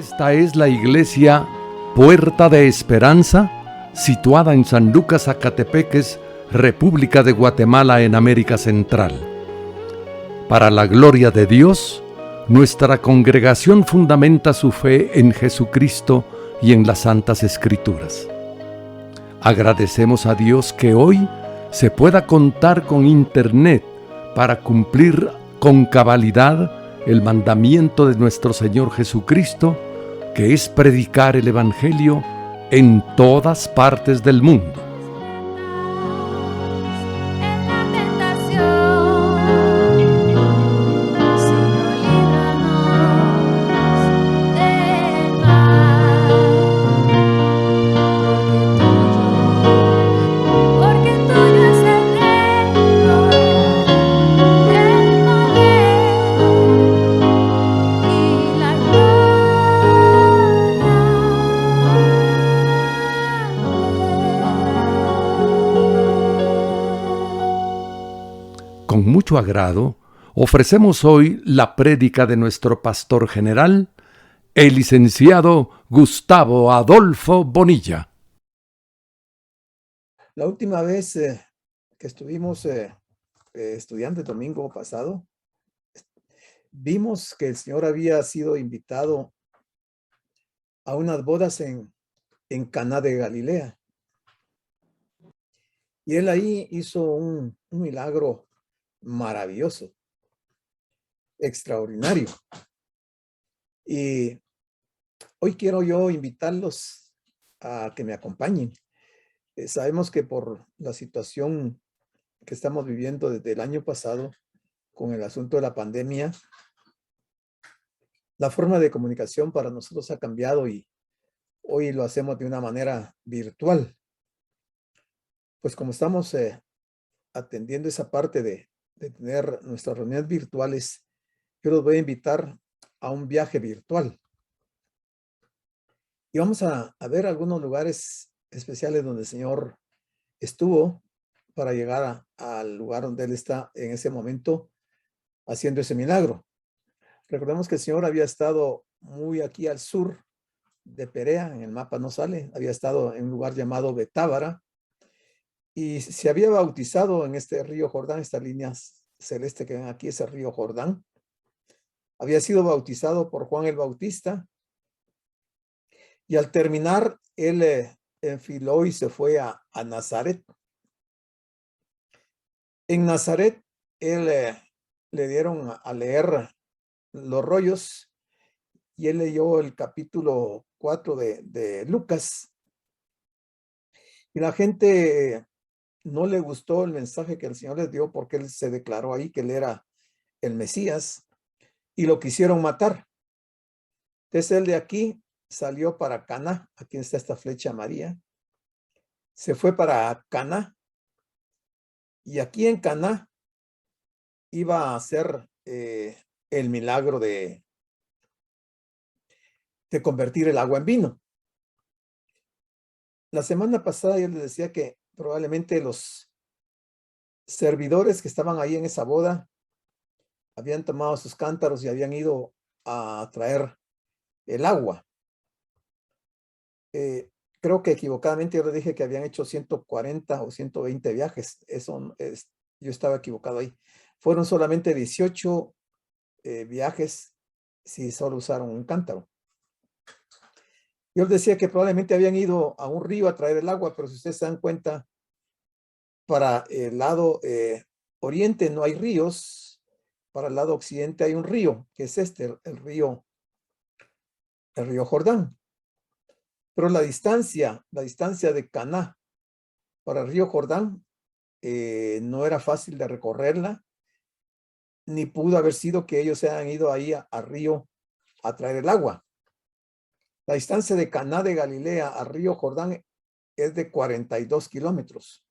Esta es la iglesia Puerta de Esperanza, situada en San Lucas, Zacatepeques, República de Guatemala, en América Central. Para la gloria de Dios, nuestra congregación fundamenta su fe en Jesucristo y en las Santas Escrituras. Agradecemos a Dios que hoy se pueda contar con Internet para cumplir con cabalidad el mandamiento de nuestro Señor Jesucristo, que es predicar el Evangelio en todas partes del mundo. Con mucho agrado, ofrecemos hoy la prédica de nuestro pastor general, el licenciado Gustavo Adolfo Bonilla. La última vez que estuvimos estudiando el domingo pasado, vimos que el Señor había sido invitado a unas bodas en Caná de Galilea. Y él ahí hizo un milagro maravilloso, extraordinario. Y hoy quiero yo invitarlos a que me acompañen. Sabemos que por la situación que estamos viviendo desde el año pasado con el asunto de la pandemia, la forma de comunicación para nosotros ha cambiado y hoy lo hacemos de una manera virtual. Pues como estamos atendiendo esa parte de tener nuestras reuniones virtuales, yo los voy a invitar a un viaje virtual. Y vamos a ver algunos lugares especiales donde el Señor estuvo para llegar al lugar donde Él está en ese momento haciendo ese milagro. Recordemos que el Señor había estado muy aquí al sur de Perea, en el mapa no sale, había estado en un lugar llamado Betábara y se había bautizado en este río Jordán, esta línea celeste que ven aquí es el río Jordán. Había sido bautizado por Juan el Bautista y al terminar él enfiló y se fue a Nazaret. En Nazaret él le dieron a leer los rollos y él leyó el capítulo 4 de Lucas y la gente no le gustó el mensaje que el Señor les dio porque él se declaró ahí que él era el Mesías y lo quisieron matar. Entonces él de aquí salió para Caná, aquí está esta flecha amarilla, se fue para Caná y aquí en Caná iba a hacer el milagro de convertir el agua en vino. La semana pasada yo les decía que probablemente los servidores que estaban ahí en esa boda habían tomado sus cántaros y habían ido a traer el agua. Creo que equivocadamente yo les dije que habían hecho 140 o 120 viajes. Eso es, yo estaba equivocado ahí. Fueron solamente 18 viajes si solo usaron un cántaro. Yo les decía que probablemente habían ido a un río a traer el agua, pero si ustedes se dan cuenta, para el lado oriente no hay ríos, para el lado occidente hay un río, que es este, el río Jordán. Pero la distancia de Caná para el río Jordán no era fácil de recorrerla, ni pudo haber sido que ellos se hayan ido ahí al río a traer el agua. La distancia de Caná de Galilea al río Jordán es de 42 kilómetros.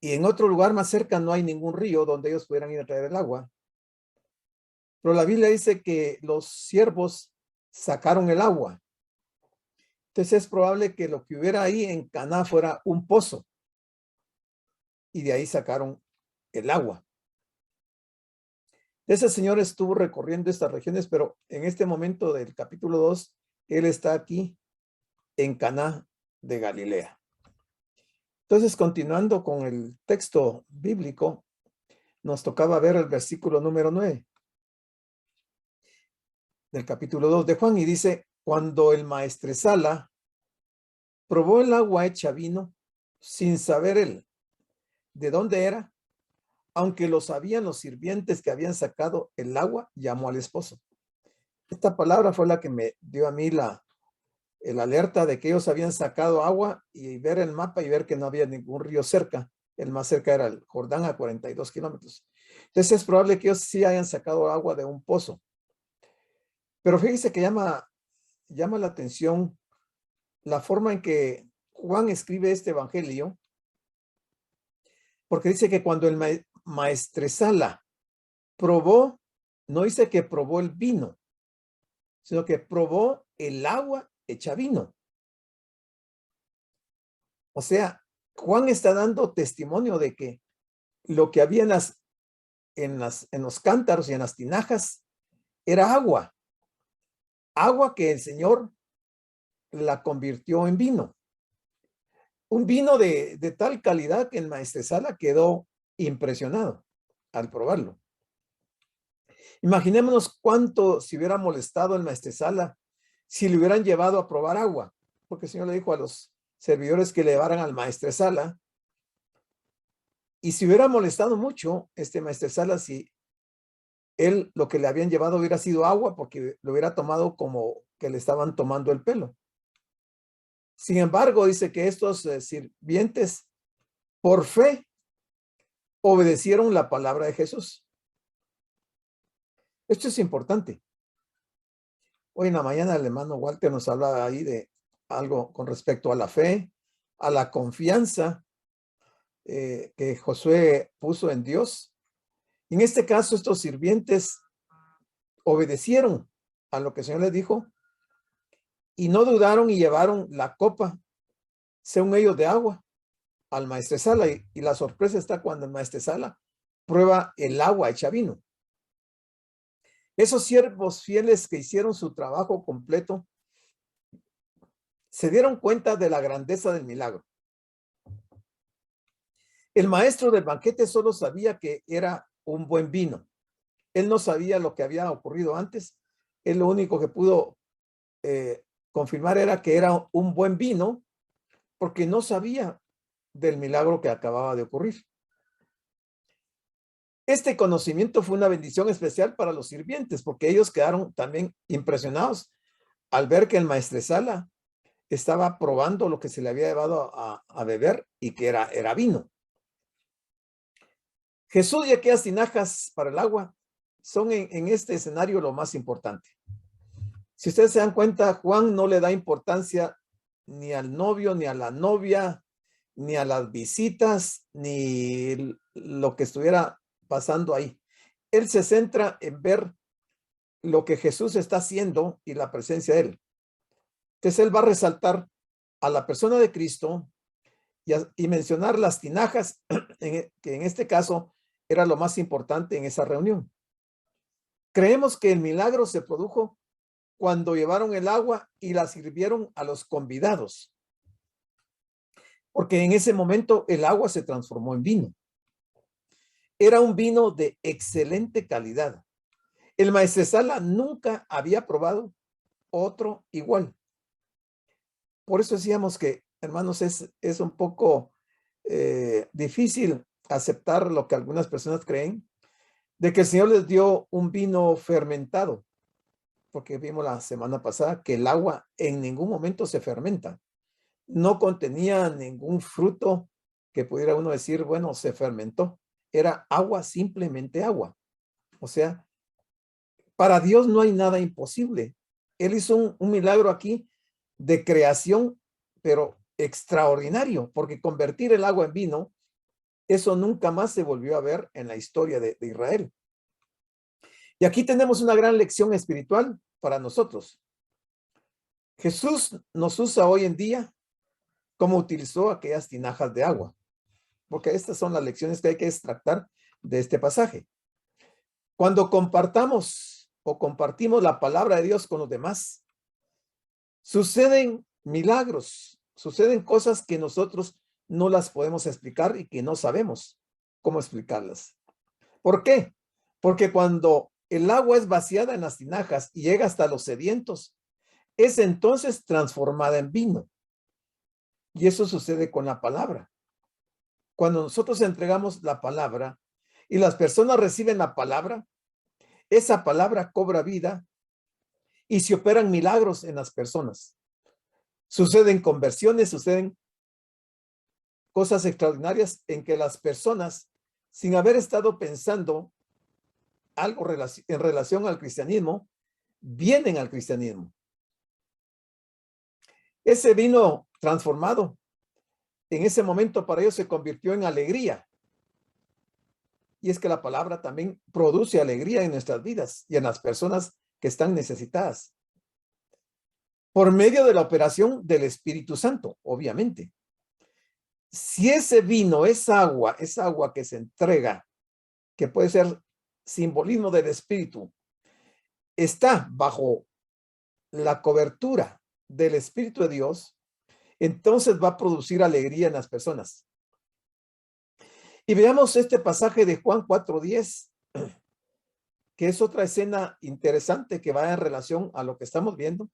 Y en otro lugar más cerca no hay ningún río donde ellos pudieran ir a traer el agua. Pero la Biblia dice que los siervos sacaron el agua. Entonces es probable que lo que hubiera ahí en Caná fuera un pozo. Y de ahí sacaron el agua. Ese señor estuvo recorriendo estas regiones, pero en este momento del capítulo 2, él está aquí en Caná de Galilea. Entonces, continuando con el texto bíblico, nos tocaba ver el versículo número 9 del capítulo 2 de Juan, y dice: cuando el maestresala probó el agua hecha vino, sin saber él de dónde era, aunque lo sabían los sirvientes que habían sacado el agua, llamó al esposo. Esta palabra fue la que me dio a mí el alerta de que ellos habían sacado agua, y ver el mapa y ver que no había ningún río cerca. El más cerca era el Jordán, a 42 kilómetros. Entonces es probable que ellos sí hayan sacado agua de un pozo. Pero fíjense que llama la atención la forma en que Juan escribe este evangelio, porque dice que cuando el maestresala probó, no dice que probó el vino, sino que probó el agua hecha vino. O sea, Juan está dando testimonio de que lo que había en los cántaros y en las tinajas era agua que el Señor la convirtió en vino. Un vino de tal calidad que el maestresala quedó impresionado al probarlo. Imaginémonos cuánto se hubiera molestado el maestresala si le hubieran llevado a probar agua, porque el Señor le dijo a los servidores que le llevaran al maestresala, y si hubiera molestado mucho este maestresala si él lo que le habían llevado hubiera sido agua, porque lo hubiera tomado como que le estaban tomando el pelo. Sin embargo, dice que estos sirvientes, por fe, obedecieron la palabra de Jesús. Esto es importante. Hoy en la mañana el hermano Walter nos hablaba ahí de algo con respecto a la fe, a la confianza que Josué puso en Dios. En este caso, estos sirvientes obedecieron a lo que el Señor les dijo y no dudaron y llevaron la copa, según ellos, de agua al maestresala, y la sorpresa está cuando el maestresala prueba el agua hecha vino. Esos siervos fieles que hicieron su trabajo completo se dieron cuenta de la grandeza del milagro. El maestro del banquete solo sabía que era un buen vino. Él no sabía lo que había ocurrido antes. Él lo único que pudo confirmar era que era un buen vino, porque no sabía del milagro que acababa de ocurrir. Este conocimiento fue una bendición especial para los sirvientes, porque ellos quedaron también impresionados al ver que el maestresala estaba probando lo que se le había llevado a beber, y que era vino. Jesús y aquellas tinajas para el agua son en este escenario lo más importante. Si ustedes se dan cuenta, Juan no le da importancia ni al novio, ni a la novia, ni a las visitas, ni lo que estuviera pasando ahí. Él se centra en ver lo que Jesús está haciendo y la presencia de él. Entonces él va a resaltar a la persona de Cristo y mencionar las tinajas, que en este caso era lo más importante en esa reunión. Creemos que el milagro se produjo cuando llevaron el agua y la sirvieron a los convidados, porque en ese momento el agua se transformó en vino. Era un vino de excelente calidad. El maestresala nunca había probado otro igual. Por eso decíamos que, hermanos, es un poco difícil aceptar lo que algunas personas creen, de que el Señor les dio un vino fermentado, porque vimos la semana pasada que el agua en ningún momento se fermenta. No contenía ningún fruto que pudiera uno decir, bueno, se fermentó. Era agua, simplemente agua. O sea, para Dios no hay nada imposible. Él hizo un milagro aquí de creación, pero extraordinario, porque convertir el agua en vino, eso nunca más se volvió a ver en la historia de Israel. Y aquí tenemos una gran lección espiritual para nosotros. Jesús nos usa hoy en día como utilizó aquellas tinajas de agua, porque estas son las lecciones que hay que extractar de este pasaje. Cuando compartamos o compartimos la palabra de Dios con los demás, suceden milagros, suceden cosas que nosotros no las podemos explicar y que no sabemos cómo explicarlas. ¿Por qué? Porque cuando el agua es vaciada en las tinajas y llega hasta los sedientos, es entonces transformada en vino. Y eso sucede con la palabra. Cuando nosotros entregamos la palabra y las personas reciben la palabra, esa palabra cobra vida y se operan milagros en las personas. Suceden conversiones, suceden cosas extraordinarias en que las personas, sin haber estado pensando algo en relación al cristianismo, vienen al cristianismo. Ese vino transformado, en ese momento para ellos se convirtió en alegría. Y es que la palabra también produce alegría en nuestras vidas y en las personas que están necesitadas. Por medio de la operación del Espíritu Santo, obviamente. Si ese vino, esa agua que se entrega, que puede ser simbolismo del Espíritu, está bajo la cobertura del Espíritu de Dios, entonces va a producir alegría en las personas. Y veamos este pasaje de Juan 4:10, que es otra escena interesante que va en relación a lo que estamos viendo.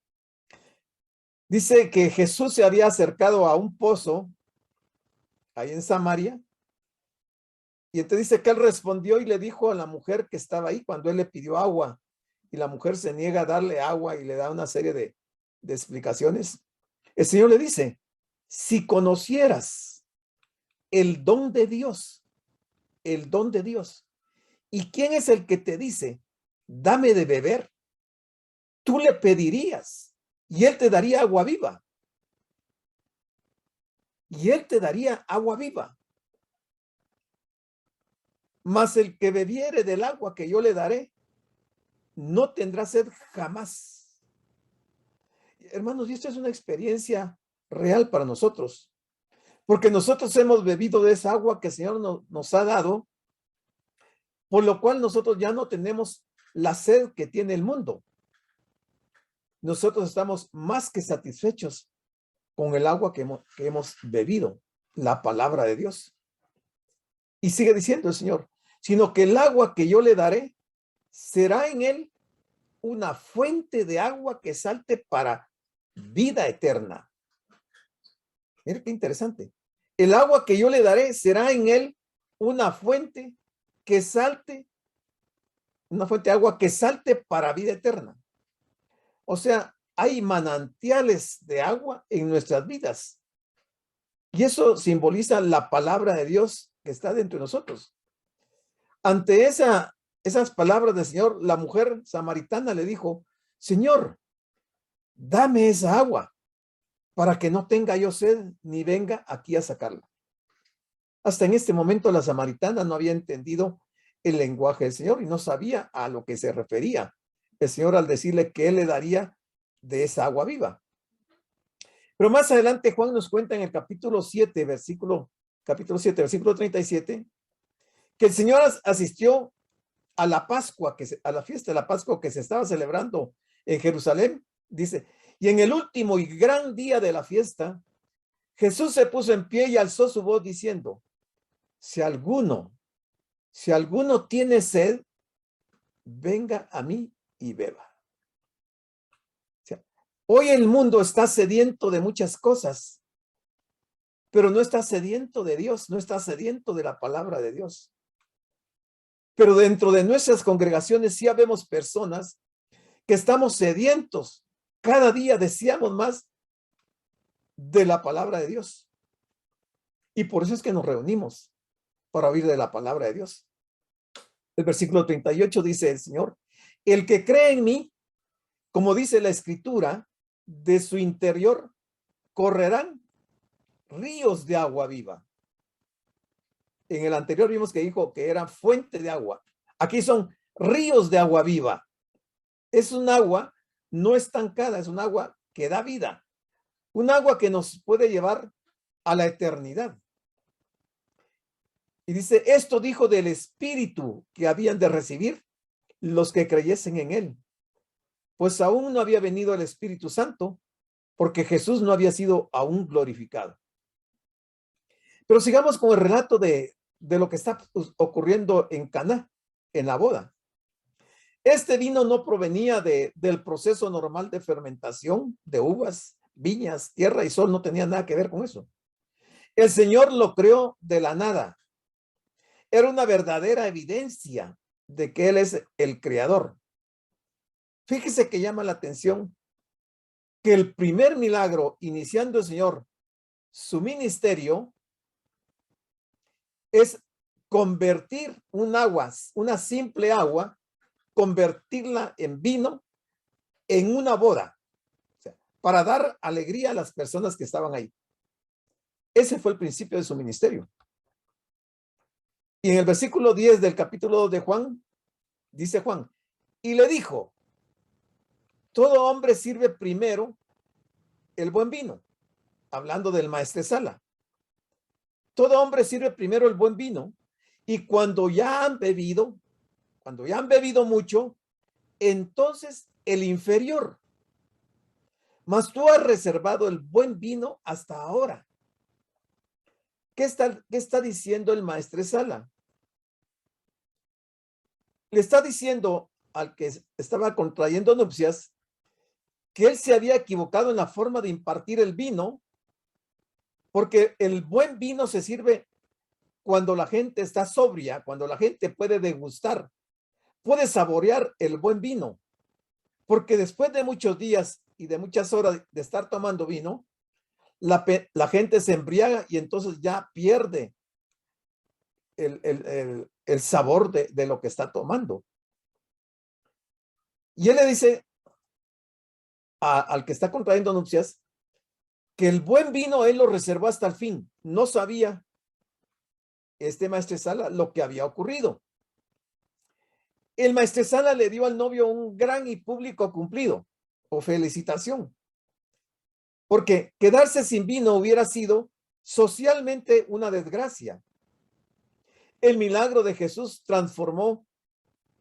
Dice que Jesús se había acercado a un pozo ahí en Samaria, y entonces dice que él respondió y le dijo a la mujer que estaba ahí cuando él le pidió agua, y la mujer se niega a darle agua y le da una serie de explicaciones. El Señor le dice, si conocieras el don de Dios, ¿y quién es el que te dice, dame de beber? Tú le pedirías y él te daría agua viva. Y él te daría agua viva. Mas el que bebiere del agua que yo le daré, no tendrá sed jamás. Hermanos, y esto es una experiencia real para nosotros, porque nosotros hemos bebido de esa agua que el Señor nos ha dado, por lo cual nosotros ya no tenemos la sed que tiene el mundo. Nosotros estamos más que satisfechos con el agua que hemos bebido, la palabra de Dios. Y sigue diciendo el Señor, sino que el agua que yo le daré será en él una fuente de agua que salte para vida eterna. Mira qué interesante. El agua que yo le daré será en él una fuente que salte, una fuente de agua que salte para vida eterna. O sea, hay manantiales de agua en nuestras vidas. Y eso simboliza la palabra de Dios que está dentro de nosotros. Ante esas palabras del Señor, la mujer samaritana le dijo, Señor, dame esa agua para que no tenga yo sed ni venga aquí a sacarla. Hasta en este momento la samaritana no había entendido el lenguaje del Señor y no sabía a lo que se refería el Señor al decirle que él le daría de esa agua viva. Pero más adelante Juan nos cuenta en el capítulo 7, versículo 37, que el Señor asistió a la Pascua, a la fiesta de la Pascua que se estaba celebrando en Jerusalén. Dice, y en el último y gran día de la fiesta, Jesús se puso en pie y alzó su voz diciendo, si alguno tiene sed, venga a mí y beba. O sea, hoy el mundo está sediento de muchas cosas, pero no está sediento de Dios, no está sediento de la palabra de Dios. Pero dentro de nuestras congregaciones sí habemos personas que estamos sedientos. Cada día deseamos más de la palabra de Dios. Y por eso es que nos reunimos para oír de la palabra de Dios. El versículo 38 dice el Señor, el que cree en mí, como dice la Escritura, de su interior correrán ríos de agua viva. En el anterior vimos que dijo que era fuente de agua. Aquí son ríos de agua viva. Es un agua no estancada, es un agua que da vida. Un agua que nos puede llevar a la eternidad. Y dice, esto dijo del Espíritu que habían de recibir los que creyesen en él, pues aún no había venido el Espíritu Santo, porque Jesús no había sido aún glorificado. Pero sigamos con el relato de lo que está ocurriendo en Caná, en la boda. Este vino no provenía del proceso normal de fermentación de uvas, viñas, tierra y sol, no tenía nada que ver con eso. El Señor lo creó de la nada. Era una verdadera evidencia de que Él es el creador. Fíjese que llama la atención que el primer milagro iniciando el Señor su ministerio es convertir un agua, una simple agua, convertirla en vino en una boda, o sea, para dar alegría a las personas que estaban ahí. Ese fue el principio de su ministerio. Y en el versículo 10 del capítulo 2 de Juan, dice Juan, y le dijo, todo hombre sirve primero el buen vino, hablando del maestresala. Todo hombre sirve primero el buen vino, y cuando ya han bebido mucho, entonces el inferior. Mas tú has reservado el buen vino hasta ahora. ¿Qué está diciendo el maestresala? Le está diciendo al que estaba contrayendo nupcias que él se había equivocado en la forma de impartir el vino, porque el buen vino se sirve cuando la gente está sobria, cuando la gente puede degustar, puede saborear el buen vino, porque después de muchos días y de muchas horas de estar tomando vino, la gente se embriaga y entonces ya pierde el sabor de lo que está tomando. Y él le dice al que está contrayendo nupcias que el buen vino él lo reservó hasta el fin. No sabía maestresala lo que había ocurrido. El maestresala le dio al novio un gran y público cumplido o felicitación, porque quedarse sin vino hubiera sido socialmente una desgracia. El milagro de Jesús transformó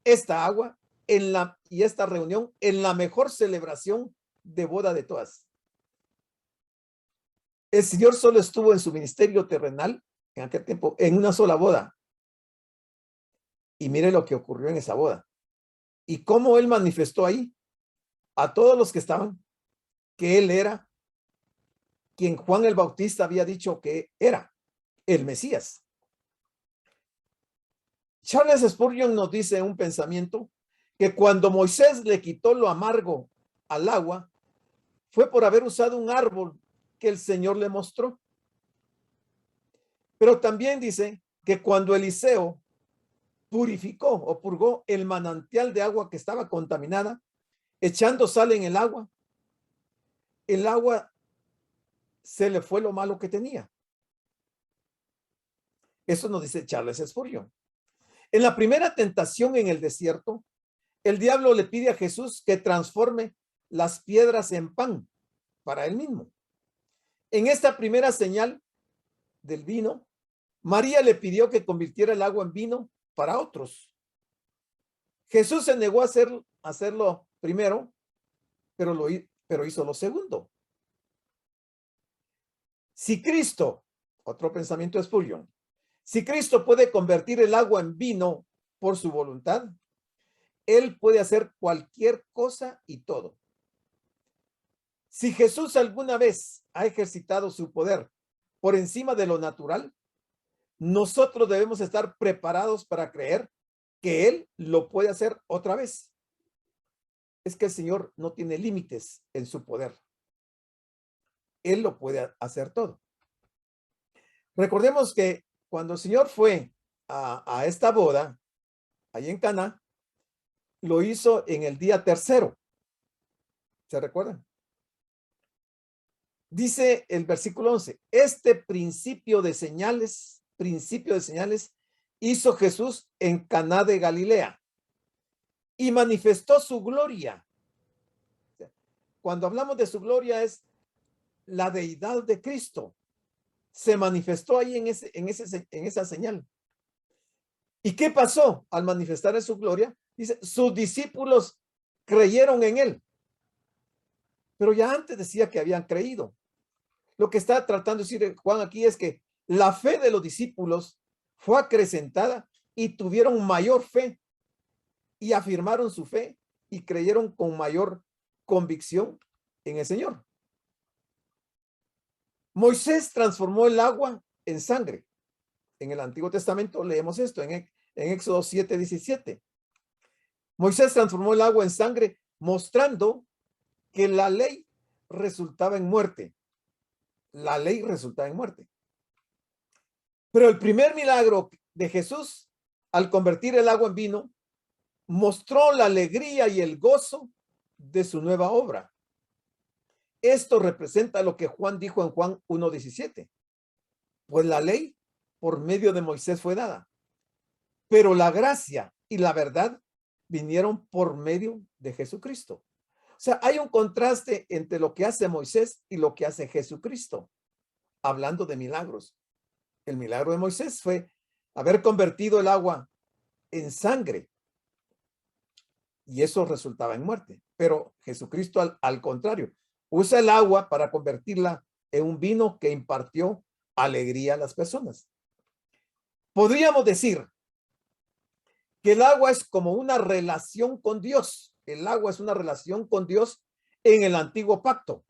esta agua y esta reunión en la mejor celebración de boda de todas. El Señor solo estuvo en su ministerio terrenal en aquel tiempo en una sola boda. Y mire lo que ocurrió en esa boda. Y cómo Él manifestó ahí a todos los que estaban que Él era quien Juan el Bautista había dicho que era el Mesías. Charles Spurgeon nos dice un pensamiento que cuando Moisés le quitó lo amargo al agua, fue por haber usado un árbol que el Señor le mostró. Pero también dice que cuando Eliseo purificó o purgó el manantial de agua que estaba contaminada, echando sal en el agua se le fue lo malo que tenía. Eso nos dice Charles Spurgeon. En la primera tentación en el desierto, el diablo le pide a Jesús que transforme las piedras en pan para él mismo. En esta primera señal del vino, María le pidió que convirtiera el agua en vino para otros. Jesús se negó a hacerlo primero, pero hizo lo segundo. Si Cristo, otro pensamiento de Spurgeon, si Cristo puede convertir el agua en vino por su voluntad, Él puede hacer cualquier cosa y todo. Si Jesús alguna vez ha ejercitado su poder por encima de lo natural, nosotros debemos estar preparados para creer que Él lo puede hacer otra vez. Es que el Señor no tiene límites en su poder. Él lo puede hacer todo. Recordemos que cuando el Señor fue a esta boda, ahí en Caná, lo hizo en el día tercero. ¿Se recuerdan? Dice el versículo 11, este principio de señales hizo Jesús en Caná de Galilea y manifestó su gloria. Cuando hablamos de su gloria es la deidad de Cristo. Se manifestó ahí en esa señal. ¿Y qué pasó al manifestar en su gloria? Dice, sus discípulos creyeron en él. Pero ya antes decía que habían creído. Lo que está tratando de decir Juan aquí es que la fe de los discípulos fue acrecentada y tuvieron mayor fe y afirmaron su fe y creyeron con mayor convicción en el Señor. Moisés transformó el agua en sangre. En el Antiguo Testamento leemos esto en Éxodo 7:17. Moisés transformó el agua en sangre, mostrando que la ley resultaba en muerte. La ley resultaba en muerte. Pero el primer milagro de Jesús, al convertir el agua en vino, mostró la alegría y el gozo de su nueva obra. Esto representa lo que Juan dijo en Juan 1:17. Pues la ley por medio de Moisés fue dada, pero la gracia y la verdad vinieron por medio de Jesucristo. O sea, hay un contraste entre lo que hace Moisés y lo que hace Jesucristo, hablando de milagros. El milagro de Moisés fue haber convertido el agua en sangre y eso resultaba en muerte. Pero Jesucristo al contrario, usa el agua para convertirla en un vino que impartió alegría a las personas. Podríamos decir que el agua es como una relación con Dios. El agua es una relación con Dios en el antiguo pacto.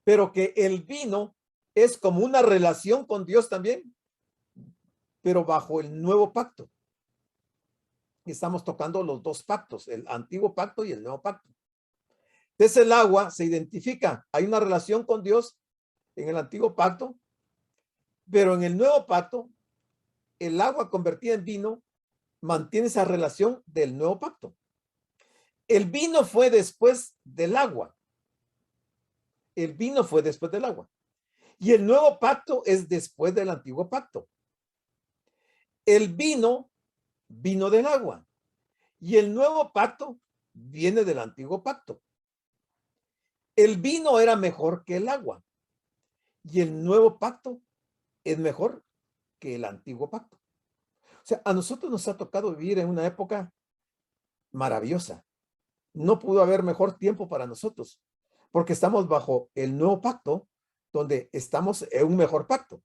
Pero que el vino es como una relación con Dios también, pero bajo el nuevo pacto. Estamos tocando los dos pactos, el antiguo pacto y el nuevo pacto. Entonces el agua se identifica, hay una relación con Dios en el antiguo pacto, pero en el nuevo pacto, el agua convertida en vino mantiene esa relación del nuevo pacto. El vino fue después del agua. El vino fue después del agua. Y el nuevo pacto es después del antiguo pacto. El vino vino del agua. Y el nuevo pacto viene del antiguo pacto. El vino era mejor que el agua. Y el nuevo pacto es mejor que el antiguo pacto. O sea, a nosotros nos ha tocado vivir en una época maravillosa. No pudo haber mejor tiempo para nosotros, porque estamos bajo el nuevo pacto, donde estamos en un mejor pacto.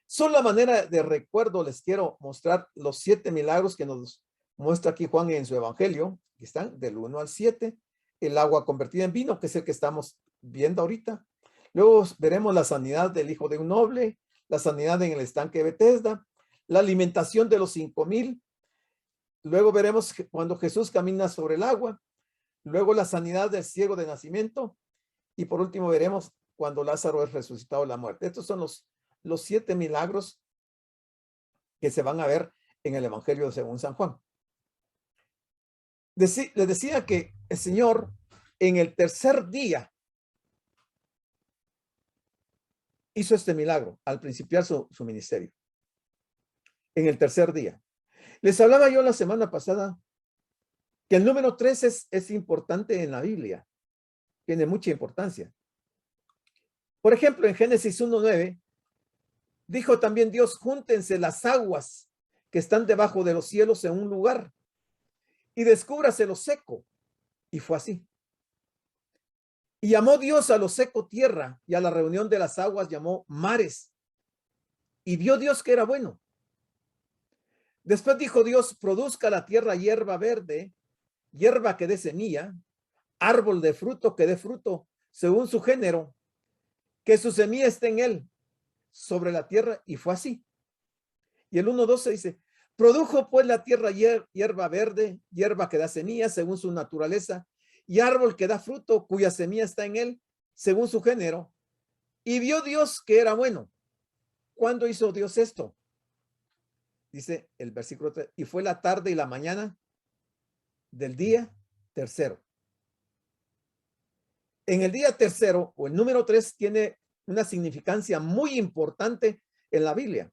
Solo a manera de recuerdo les quiero mostrar los 7 milagros que nos muestra aquí Juan en su evangelio, que están del 1 al 7, el agua convertida en vino, que es el que estamos viendo ahorita. Luego veremos la sanidad del hijo de un noble, la sanidad en el estanque de Betesda, la alimentación de los 5,000. Luego veremos cuando Jesús camina sobre el agua. Luego la sanidad del ciego de nacimiento. Y por último veremos cuando Lázaro es resucitado de la muerte. Estos son los 7 milagros que se van a ver en el Evangelio según San Juan. Les decía que el Señor en el tercer día hizo este milagro al principiar su ministerio. En el tercer día. Les hablaba yo la semana pasada que el número 3 es importante en la Biblia. Tiene mucha importancia. Por ejemplo, en Génesis 1:9, dijo también Dios, júntense las aguas que están debajo de los cielos en un lugar y descúbrase lo seco. Y fue así. Y llamó Dios a lo seco tierra y a la reunión de las aguas llamó mares. Y vio Dios que era bueno. Después dijo Dios, produzca la tierra hierba verde, hierba que dé semilla, árbol de fruto que dé fruto según su género, que su semilla esté en él sobre la tierra, y fue así. Y el 1:12 dice, produjo pues la tierra hierba verde, hierba que da semilla según su naturaleza, y árbol que da fruto cuya semilla está en él según su género. Y vio Dios que era bueno. ¿Cuándo hizo Dios esto? Dice el versículo 3, y fue la tarde y la mañana del día tercero. En el día tercero, o el número 3, tiene una significancia muy importante en la Biblia.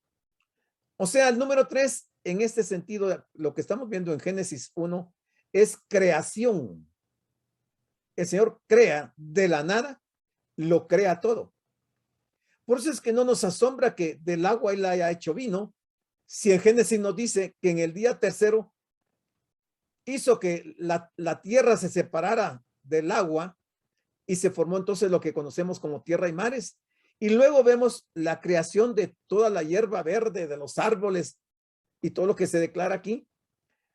O sea, el número 3, en este sentido, lo que estamos viendo en Génesis 1, es creación. El Señor crea de la nada, lo crea todo. Por eso es que no nos asombra que del agua Él haya hecho vino, Si en Génesis nos dice que en el día tercero hizo que la tierra se separara del agua y se formó entonces lo que conocemos como tierra y mares. Y luego vemos la creación de toda la hierba verde, de los árboles y todo lo que se declara aquí,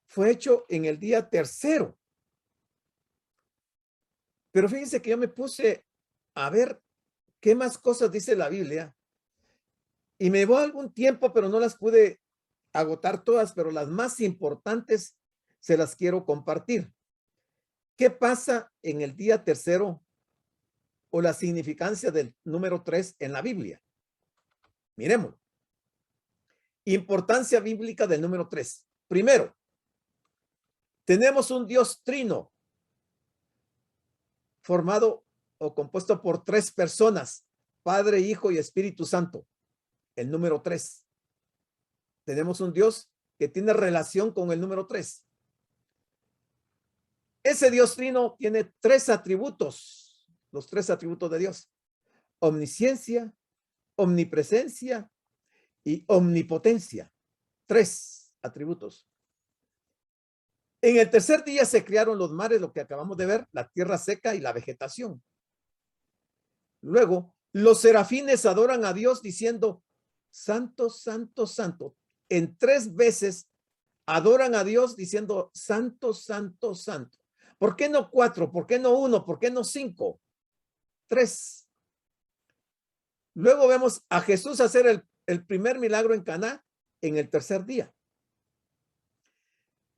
fue hecho en el día tercero. Pero fíjense que yo me puse a ver qué más cosas dice la Biblia y me llevó algún tiempo, pero no las pude agotar todas, pero las más importantes se las quiero compartir. ¿Qué pasa en el día tercero o la significancia del número 3 en la Biblia? Miremos. Importancia bíblica del número 3. Primero, tenemos un Dios trino formado o compuesto por 3 personas, Padre, Hijo y Espíritu Santo. El número 3. Tenemos un Dios que tiene relación con el número 3. Ese Dios trino tiene 3 atributos, los 3 atributos de Dios: omnisciencia, omnipresencia y omnipotencia. 3 atributos. En el tercer día se crearon los mares, lo que acabamos de ver, la tierra seca y la vegetación. Luego, los serafines adoran a Dios diciendo: Santo, Santo, Santo. En 3 veces adoran a Dios diciendo: Santo, Santo, Santo. ¿Por qué no 4? ¿Por qué no 1? ¿Por qué no 5? 3. Luego vemos a Jesús hacer el primer milagro en Caná en el tercer día.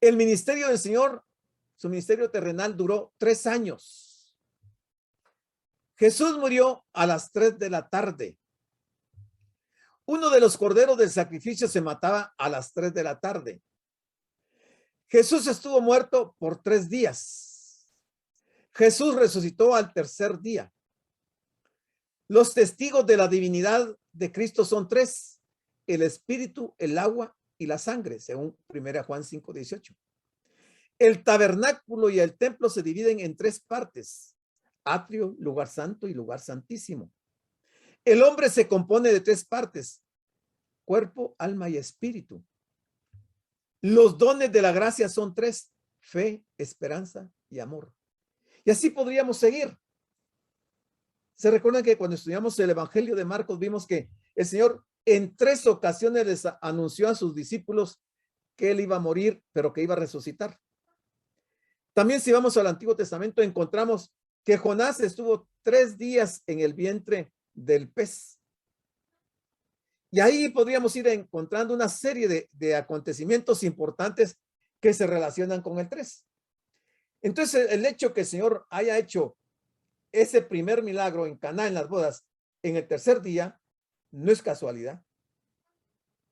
El ministerio del Señor, su ministerio terrenal, duró 3 años. Jesús murió a las 3 de la tarde. Uno de los corderos del sacrificio se mataba a las 3 de la tarde. Jesús estuvo muerto por 3 días. Jesús resucitó al tercer día. Los testigos de la divinidad de Cristo son 3: el espíritu, el agua y la sangre, según 1 Juan 5:18. El tabernáculo y el templo se dividen en 3 partes: atrio, lugar santo y lugar santísimo. El hombre se compone de 3 partes: cuerpo, alma y espíritu. Los dones de la gracia son 3: fe, esperanza y amor. Y así podríamos seguir. Se recuerdan que cuando estudiamos el Evangelio de Marcos vimos que el Señor en 3 ocasiones les anunció a sus discípulos que él iba a morir, pero que iba a resucitar. También si vamos al Antiguo Testamento encontramos que Jonás estuvo 3 días en el vientre del pez. Y ahí podríamos ir encontrando una serie de acontecimientos importantes que se relacionan con el 3. Entonces, el hecho que el Señor haya hecho ese primer milagro en Caná, en las bodas, en el tercer día, no es casualidad.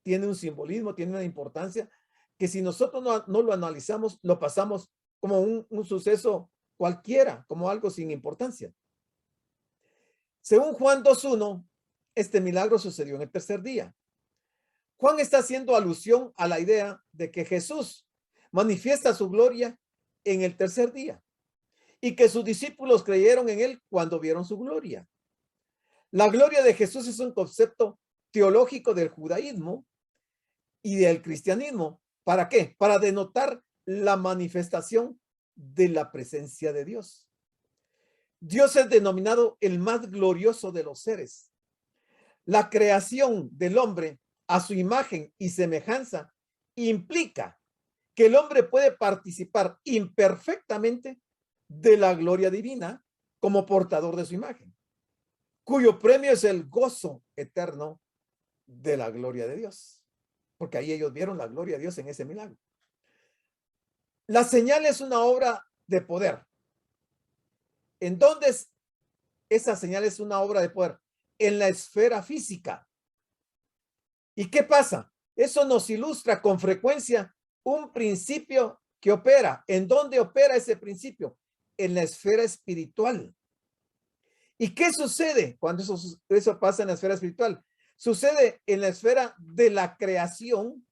Tiene un simbolismo, tiene una importancia que si nosotros no lo analizamos, lo pasamos como un suceso cualquiera, como algo sin importancia. Según Juan 2:1, este milagro sucedió en el tercer día. Juan está haciendo alusión a la idea de que Jesús manifiesta su gloria en el tercer día y que sus discípulos creyeron en él cuando vieron su gloria. La gloria de Jesús es un concepto teológico del judaísmo y del cristianismo. ¿Para qué? Para denotar la manifestación de la presencia de Dios. Dios es denominado el más glorioso de los seres. La creación del hombre a su imagen y semejanza implica que el hombre puede participar imperfectamente de la gloria divina como portador de su imagen, cuyo premio es el gozo eterno de la gloria de Dios, porque ahí ellos vieron la gloria de Dios en ese milagro. La señal es una obra de poder. ¿En dónde es esa señal? Es una obra de poder en la esfera física. ¿Y qué pasa? Eso nos ilustra con frecuencia un principio que opera. ¿En dónde opera ese principio? En la esfera espiritual. ¿Y qué sucede cuando eso pasa en la esfera espiritual? Sucede en la esfera de la creación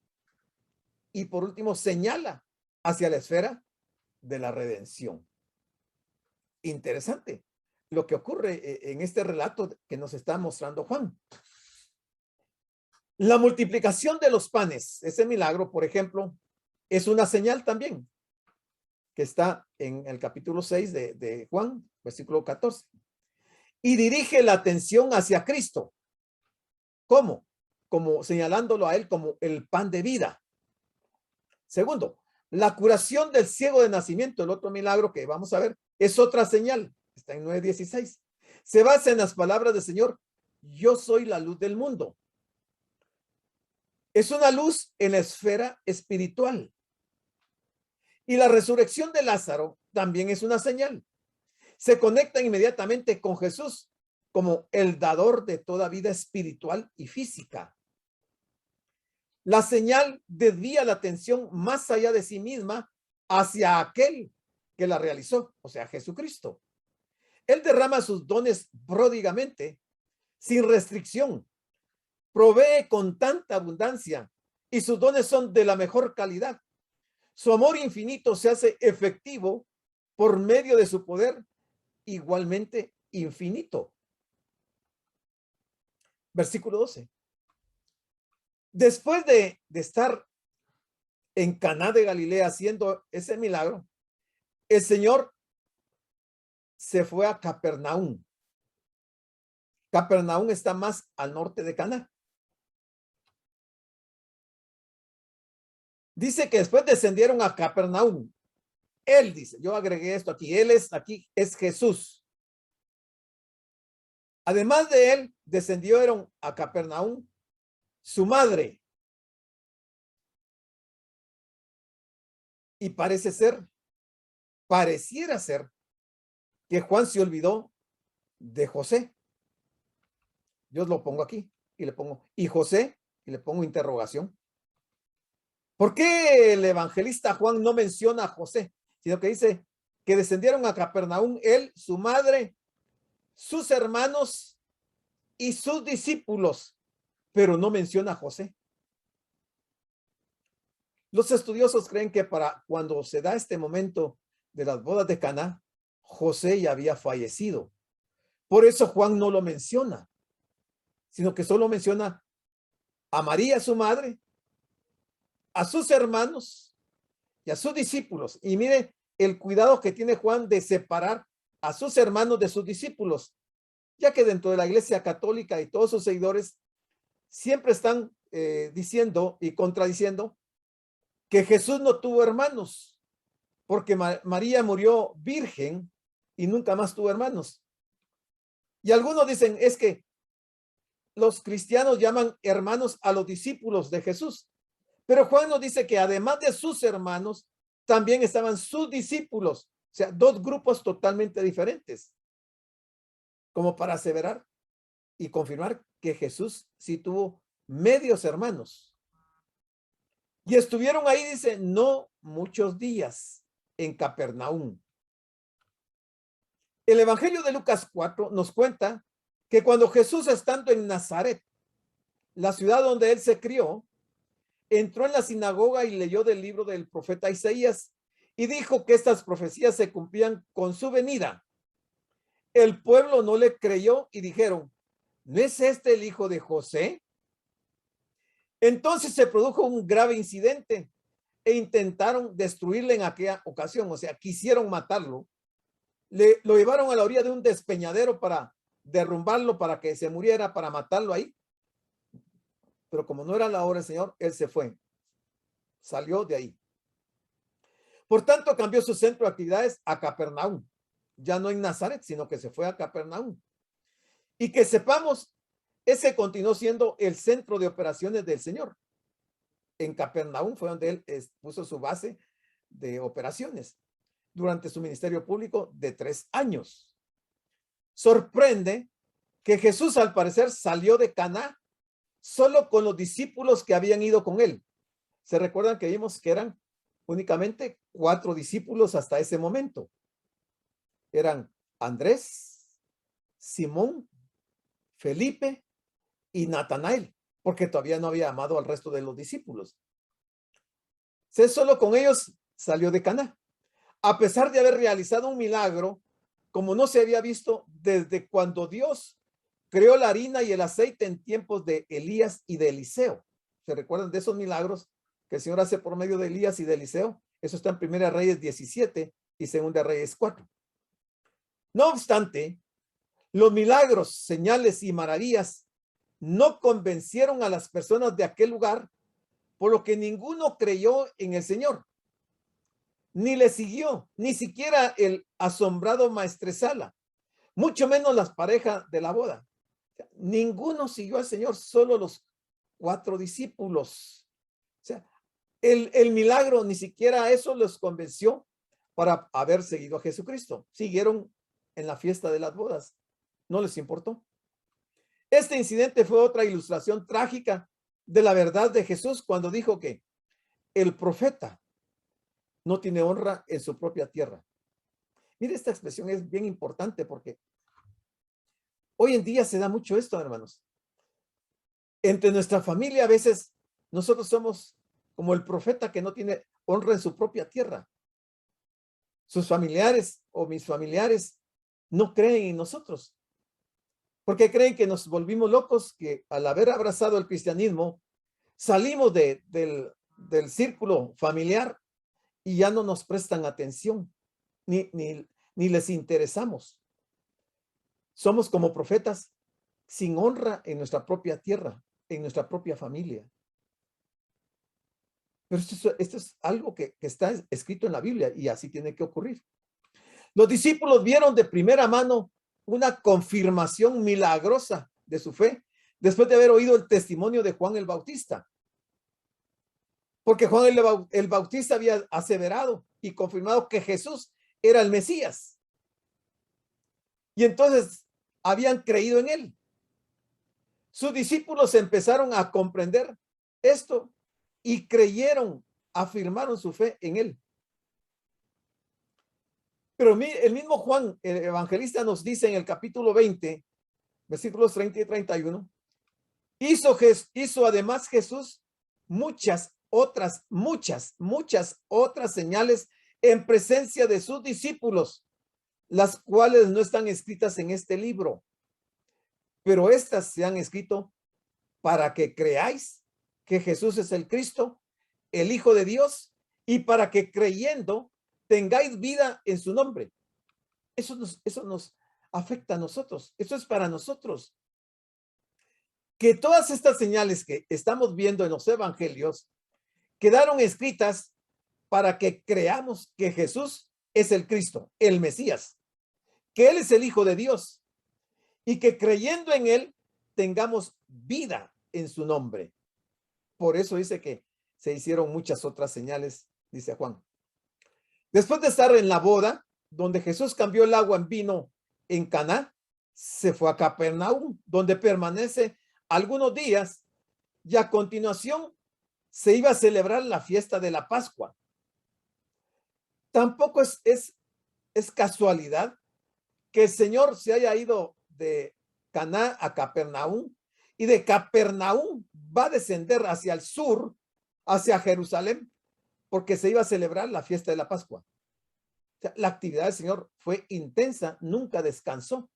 y por último señala hacia la esfera de la redención. Interesante lo que ocurre en este relato que nos está mostrando Juan. La multiplicación de los panes, ese milagro, por ejemplo, es una señal también que está en el capítulo 6 de Juan, versículo 14. Y dirige la atención hacia Cristo. ¿Cómo? Como señalándolo a él como el pan de vida. Segundo, la curación del ciego de nacimiento, el otro milagro que vamos a ver, es otra señal. Está en 9:16. Se basa en las palabras del Señor: yo soy la luz del mundo. Es una luz en la esfera espiritual. Y la resurrección de Lázaro también es una señal. Se conecta inmediatamente con Jesús como el dador de toda vida espiritual y física. La señal desvía la atención más allá de sí misma hacia aquel que la realizó, o sea, Jesucristo. Él derrama sus dones pródigamente, sin restricción, provee con tanta abundancia y sus dones son de la mejor calidad. Su amor infinito se hace efectivo por medio de su poder igualmente infinito. Versículo 12. Después de estar en Caná de Galilea haciendo ese milagro, el Señor se fue a Capernaum. Capernaum está más al norte de Caná. Dice que después descendieron a Capernaum. Él dice, yo agregué esto aquí, aquí es Jesús. Además de él, descendieron a Capernaum su madre. Y pareciera ser que Juan se olvidó de José. Yo lo pongo aquí y le pongo, ¿y José? Y le pongo interrogación. ¿Por qué el evangelista Juan no menciona a José, sino que dice que descendieron a Capernaum él, su madre, sus hermanos y sus discípulos, pero no menciona a José? Los estudiosos creen que para cuando se da este momento de las bodas de Caná, José ya había fallecido. Por eso Juan no lo menciona, sino que solo menciona a María, su madre, a sus hermanos y a sus discípulos. Y mire el cuidado que tiene Juan de separar a sus hermanos de sus discípulos, ya que dentro de la Iglesia Católica y todos sus seguidores siempre están diciendo y contradiciendo que Jesús no tuvo hermanos, porque María murió virgen y nunca más tuvo hermanos. Y algunos dicen, es que los cristianos llaman hermanos a los discípulos de Jesús. Pero Juan nos dice que además de sus hermanos, también estaban sus discípulos. O sea, dos grupos totalmente diferentes. Como para aseverar y confirmar que Jesús sí tuvo medios hermanos. Y estuvieron ahí, dice, no muchos días en Capernaum. El Evangelio de Lucas 4 nos cuenta que cuando Jesús, estando en Nazaret, la ciudad donde él se crió, entró en la sinagoga y leyó del libro del profeta Isaías y dijo que estas profecías se cumplían con su venida. El pueblo no le creyó y dijeron, ¿no es este el hijo de José? Entonces se produjo un grave incidente e intentaron destruirle en aquella ocasión, o sea, quisieron matarlo. Lo llevaron a la orilla de un despeñadero para derrumbarlo, para que se muriera, para matarlo ahí. Pero como no era la hora del Señor, él se fue. Salió de ahí. Por tanto, cambió su centro de actividades a Capernaum. Ya no en Nazaret, sino que se fue a Capernaum. Y que sepamos, ese continuó siendo el centro de operaciones del Señor. En Capernaum fue donde él puso su base de operaciones durante su ministerio público de 3 años. Sorprende que Jesús, al parecer, salió de Caná solo con los discípulos que habían ido con él. ¿Se recuerdan que vimos que eran únicamente 4 discípulos hasta ese momento? Eran Andrés, Simón, Felipe y Natanael, porque todavía no había amado al resto de los discípulos. Solo con ellos salió de Caná, a pesar de haber realizado un milagro como no se había visto desde cuando Dios creó la harina y el aceite en tiempos de Elías y de Eliseo. ¿Se recuerdan de esos milagros que el Señor hace por medio de Elías y de Eliseo? Eso está en Primera Reyes 17 y Segunda Reyes 4. No obstante, los milagros, señales y maravillas no convencieron a las personas de aquel lugar, por lo que ninguno creyó en el Señor, ni le siguió, ni siquiera el asombrado maestresala, mucho menos las parejas de la boda. Ninguno siguió al Señor, solo los 4 discípulos. O sea, el milagro ni siquiera eso los convenció para haber seguido a Jesucristo. Siguieron en la fiesta de las bodas. No les importó. Este incidente fue otra ilustración trágica de la verdad de Jesús cuando dijo que el profeta no tiene honra en su propia tierra. Mire, esta expresión es bien importante porque hoy en día se da mucho esto, hermanos. Entre nuestra familia a veces nosotros somos como el profeta que no tiene honra en su propia tierra. Sus familiares o mis familiares no creen en nosotros. Porque creen que nos volvimos locos, que al haber abrazado el cristianismo, salimos del círculo familiar y ya no nos prestan atención, ni les interesamos. Somos como profetas sin honra en nuestra propia tierra, en nuestra propia familia. Pero esto es algo que está escrito en la Biblia y así tiene que ocurrir. Los discípulos vieron de primera mano una confirmación milagrosa de su fe después de haber oído el testimonio de Juan el Bautista. Porque Juan el Bautista había aseverado y confirmado que Jesús era el Mesías. Y entonces habían creído en él. Sus discípulos empezaron a comprender esto y creyeron, afirmaron su fe en él. Pero el mismo Juan, el evangelista, nos dice en el capítulo 20, versículos 30 y 31, hizo además Jesús muchas otras señales en presencia de sus discípulos, las cuales no están escritas en este libro, pero estas se han escrito para que creáis que Jesús es el Cristo, el Hijo de Dios, y para que creyendo tengáis vida en su nombre. Eso nos afecta a nosotros. Eso es para nosotros. Que todas estas señales que estamos viendo en los evangelios quedaron escritas para que creamos que Jesús es el Cristo, el Mesías, que Él es el Hijo de Dios y que creyendo en Él tengamos vida en su nombre. Por eso dice que se hicieron muchas otras señales, dice Juan. Después de estar en la boda, donde Jesús cambió el agua en vino en Caná, se fue a Capernaum, donde permanece algunos días y a continuación se iba a celebrar la fiesta de la Pascua. Tampoco es casualidad que el Señor se haya ido de Caná a Capernaum y de Capernaum va a descender hacia el sur, hacia Jerusalén, porque se iba a celebrar la fiesta de la Pascua. O sea, la actividad del Señor fue intensa, nunca descansó.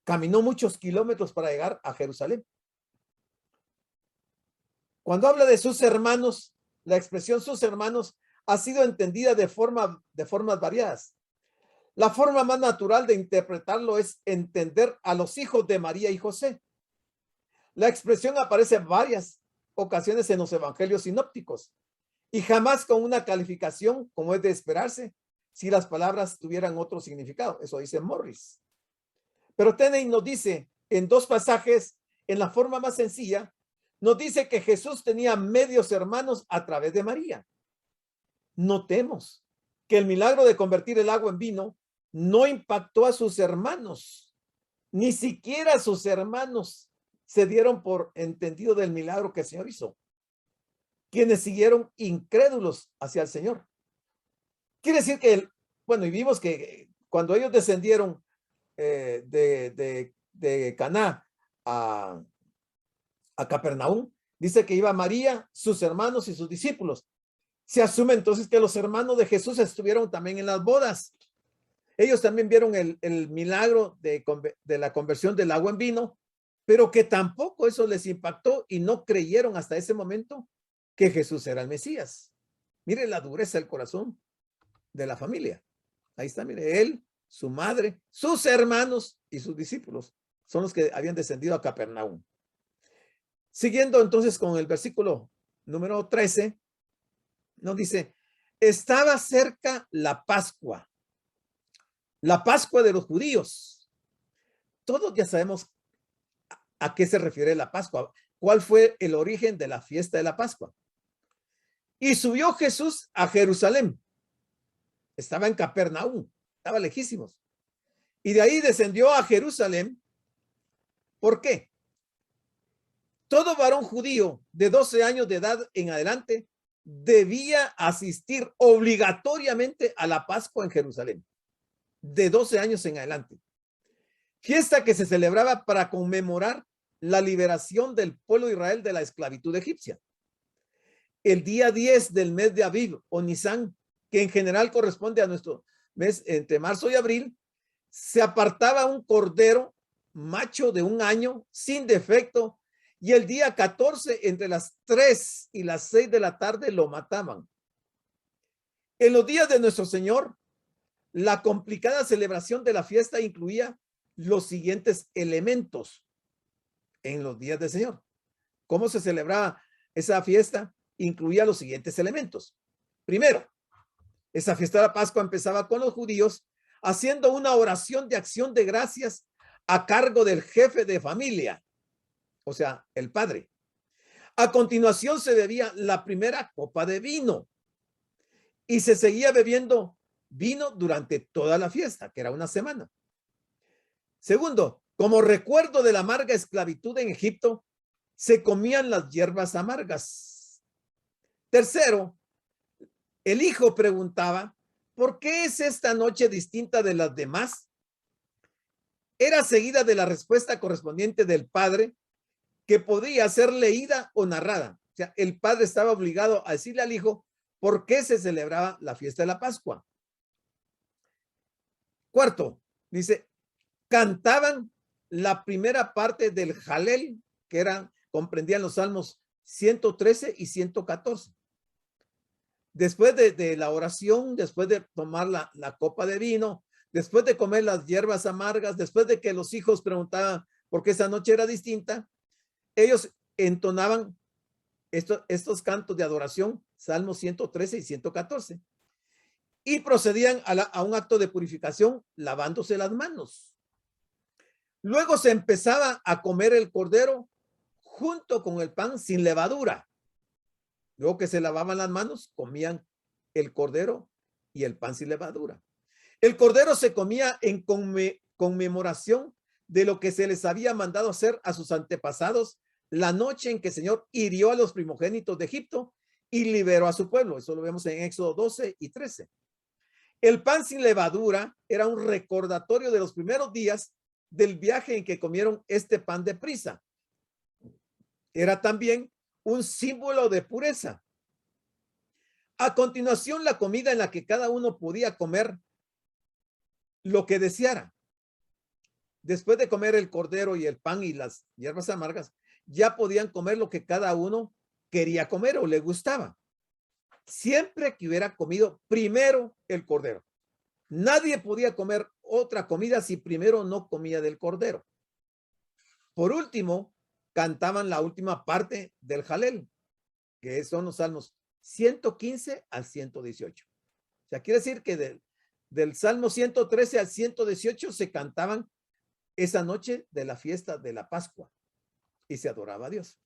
Caminó muchos kilómetros para llegar a Jerusalén. Cuando habla de sus hermanos, la expresión sus hermanos ha sido entendida de formas variadas. La forma más natural de interpretarlo es entender a los hijos de María y José. La expresión aparece en varias ocasiones en los evangelios sinópticos y jamás con una calificación como es de esperarse si las palabras tuvieran otro significado. Eso dice Morris. Pero Tenney nos dice en 2 pasajes, en la forma más sencilla, nos dice que Jesús tenía medios hermanos a través de María. Notemos que el milagro de convertir el agua en vino no impactó a sus hermanos. Ni siquiera sus hermanos se dieron por entendido del milagro que el Señor hizo, quienes siguieron incrédulos hacia el Señor. Quiere decir que, y vimos que cuando ellos descendieron de Caná a Capernaum, dice que iba María, sus hermanos y sus discípulos. Se asume entonces que los hermanos de Jesús estuvieron también en las bodas. Ellos también vieron el milagro de la conversión del agua en vino, pero que tampoco eso les impactó y no creyeron hasta ese momento que Jesús era el Mesías. Mire la dureza del corazón de la familia. Ahí está, mire, él, su madre, sus hermanos y sus discípulos son los que habían descendido a Capernaum. Siguiendo entonces con el versículo número 13, nos dice, estaba cerca la Pascua de los judíos. Todos ya sabemos a qué se refiere la Pascua, cuál fue el origen de la fiesta de la Pascua. Y subió Jesús a Jerusalén. Estaba en Capernaum, estaba lejísimos. Y de ahí descendió a Jerusalén. ¿Por qué? Todo varón judío de 12 años de edad en adelante debía asistir obligatoriamente a la Pascua en Jerusalén. De 12 años en adelante. Fiesta que se celebraba para conmemorar la liberación del pueblo de Israel de la esclavitud egipcia. El día 10 del mes de Aviv o Nisan, que en general corresponde a nuestro mes entre marzo y abril, se apartaba un cordero macho de 1 año sin defecto y el día 14 entre las 3 y las 6 de la tarde lo mataban. En los días de nuestro Señor, la complicada celebración de la fiesta incluía los siguientes elementos en los días del Señor. ¿Cómo se celebraba esa fiesta? Incluía los siguientes elementos. Primero, esa fiesta de la Pascua empezaba con los judíos haciendo una oración de acción de gracias a cargo del jefe de familia, o sea, el padre. A continuación se bebía la primera copa de vino y se seguía bebiendo vino durante toda la fiesta, que era 1 semana. Segundo, como recuerdo de la amarga esclavitud en Egipto, se comían las hierbas amargas. Tercero, el hijo preguntaba, ¿por qué es esta noche distinta de las demás? Era seguida de la respuesta correspondiente del padre, que podía ser leída o narrada. O sea, el padre estaba obligado a decirle al hijo por qué se celebraba la fiesta de la Pascua. Cuarto, dice, cantaban la primera parte del Jalel, que comprendían los salmos 113 y 114. Después de la oración, después de tomar la copa de vino, después de comer las hierbas amargas, después de que los hijos preguntaban por qué esa noche era distinta, ellos entonaban estos cantos de adoración, salmos 113 y 114, y procedían a un acto de purificación lavándose las manos. Luego se empezaba a comer el cordero junto con el pan sin levadura. Luego que se lavaban las manos, comían el cordero y el pan sin levadura. El cordero se comía en conmemoración de lo que se les había mandado hacer a sus antepasados la noche en que el Señor hirió a los primogénitos de Egipto y liberó a su pueblo. Eso lo vemos en Éxodo 12 y 13. El pan sin levadura era un recordatorio de los primeros días del viaje en que comieron este pan de prisa. Era también un símbolo de pureza. A continuación, la comida en la que cada uno podía comer lo que deseara. Después de comer el cordero y el pan y las hierbas amargas, ya podían comer lo que cada uno quería comer o le gustaba. Siempre que hubiera comido primero el cordero. Nadie podía comer otra comida si primero no comía del cordero. Por último, cantaban la última parte del Jalel, que son los salmos 115 al 118. O sea, quiere decir que del Salmo 113 al 118 se cantaban esa noche de la fiesta de la Pascua y se adoraba a Dios.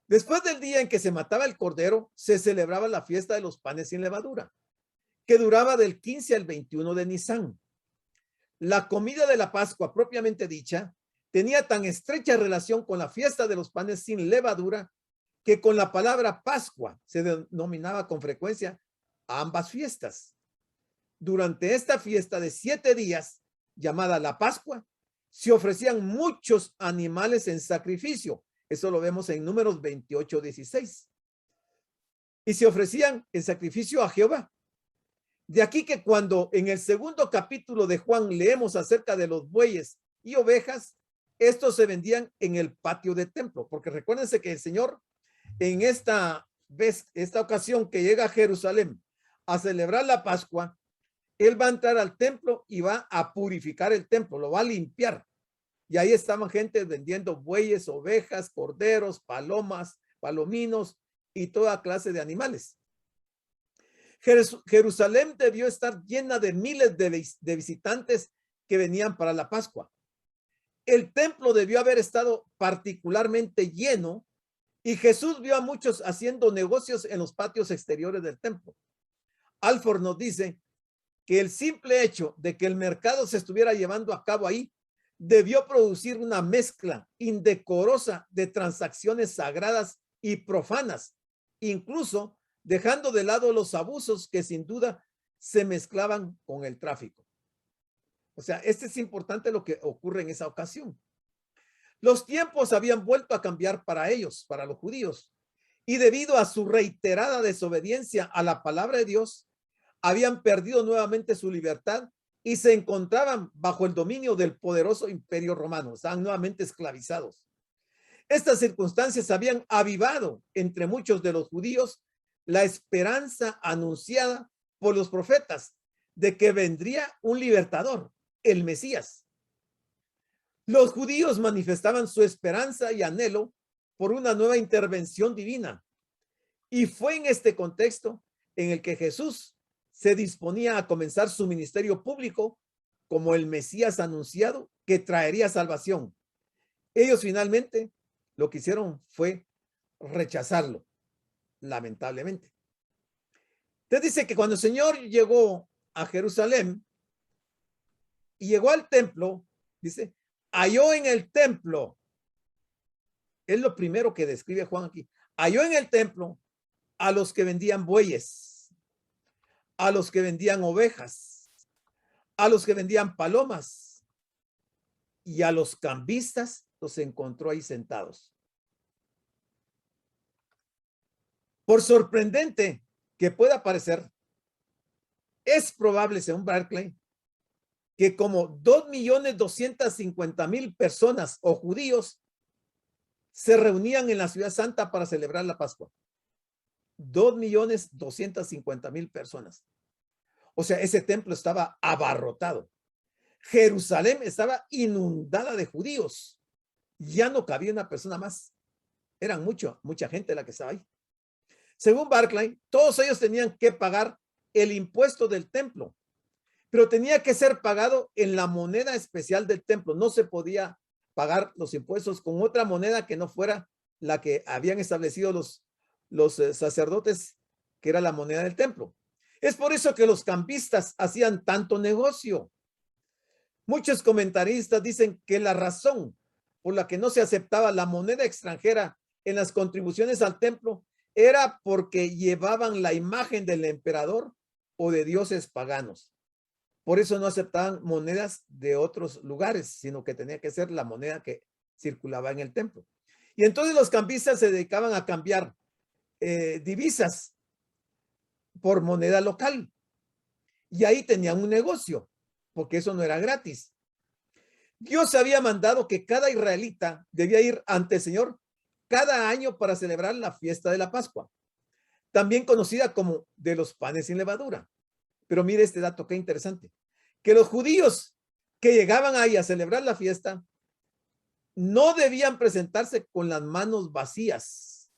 Después del día en que se mataba el cordero, se celebraba la fiesta de los panes sin levadura, que duraba del 15 al 21 de Nisan. La comida de la Pascua propiamente dicha tenía tan estrecha relación con la fiesta de los panes sin levadura que con la palabra Pascua se denominaba con frecuencia a ambas fiestas. Durante esta fiesta de 7 días, llamada la Pascua, se ofrecían muchos animales en sacrificio. Eso lo vemos en Números 28:16. Y se ofrecían en sacrificio a Jehová. De aquí que cuando en el segundo capítulo de Juan leemos acerca de los bueyes y ovejas, estos se vendían en el patio del templo, porque recuérdense que el Señor en esta ocasión que llega a Jerusalén a celebrar la Pascua, Él va a entrar al templo y va a purificar el templo, lo va a limpiar. Y ahí estaban gente vendiendo bueyes, ovejas, corderos, palomas, palominos y toda clase de animales. Jerusalén debió estar llena de miles de visitantes que venían para la Pascua. El templo debió haber estado particularmente lleno y Jesús vio a muchos haciendo negocios en los patios exteriores del templo. Alford nos dice que el simple hecho de que el mercado se estuviera llevando a cabo ahí debió producir una mezcla indecorosa de transacciones sagradas y profanas, incluso dejando de lado los abusos que sin duda se mezclaban con el tráfico. O sea, es importante lo que ocurre en esa ocasión. Los tiempos habían vuelto a cambiar para ellos, para los judíos, y debido a su reiterada desobediencia a la palabra de Dios, habían perdido nuevamente su libertad y se encontraban bajo el dominio del poderoso imperio romano, estaban nuevamente esclavizados. Estas circunstancias habían avivado entre muchos de los judíos la esperanza anunciada por los profetas de que vendría un libertador, el Mesías. Los judíos manifestaban su esperanza y anhelo por una nueva intervención divina. Y fue en este contexto en el que Jesús se disponía a comenzar su ministerio público como el Mesías anunciado que traería salvación. Ellos finalmente lo que hicieron fue rechazarlo, lamentablemente. Entonces dice que cuando el Señor llegó a Jerusalén y llegó al templo, dice, halló en el templo, es lo primero que describe Juan aquí, halló en el templo a los que vendían bueyes, a los que vendían ovejas, a los que vendían palomas y a los cambistas los encontró ahí sentados. Por sorprendente que pueda parecer, es probable, según Barclay, que como 2.250.000 personas o judíos se reunían en la ciudad santa para celebrar la Pascua. 2.250.000 personas. O sea, ese templo estaba abarrotado. Jerusalén estaba inundada de judíos. Ya no cabía una persona más. Eran mucha gente la que estaba ahí. Según Barclay, todos ellos tenían que pagar el impuesto del templo, pero tenía que ser pagado en la moneda especial del templo. No se podía pagar los impuestos con otra moneda que no fuera la que habían establecido los sacerdotes, que era la moneda del templo. Es por eso que los cambistas hacían tanto negocio. Muchos comentaristas dicen que la razón por la que no se aceptaba la moneda extranjera en las contribuciones al templo era porque llevaban la imagen del emperador o de dioses paganos. Por eso no aceptaban monedas de otros lugares, sino que tenía que ser la moneda que circulaba en el templo. Y entonces los cambistas se dedicaban a cambiar divisas por moneda local. Y ahí tenían un negocio, porque eso no era gratis. Dios había mandado que cada israelita debía ir ante el Señor cada año para celebrar la fiesta de la Pascua, también conocida como de los panes sin levadura. Pero mire este dato, qué interesante, que los judíos que llegaban ahí a celebrar la fiesta no debían presentarse con las manos vacías.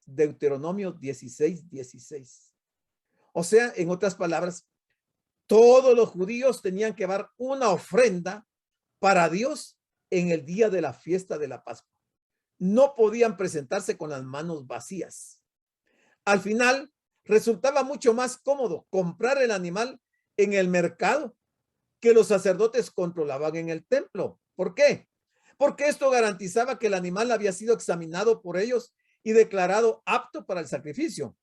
Deuteronomio 16:16. O sea, en otras palabras, todos los judíos tenían que dar una ofrenda para Dios en el día de la fiesta de la Pascua. No podían presentarse con las manos vacías. Al final, resultaba mucho más cómodo comprar el animal en el mercado que los sacerdotes controlaban en el templo. ¿Por qué? Porque esto garantizaba que el animal había sido examinado por ellos y declarado apto para el sacrificio.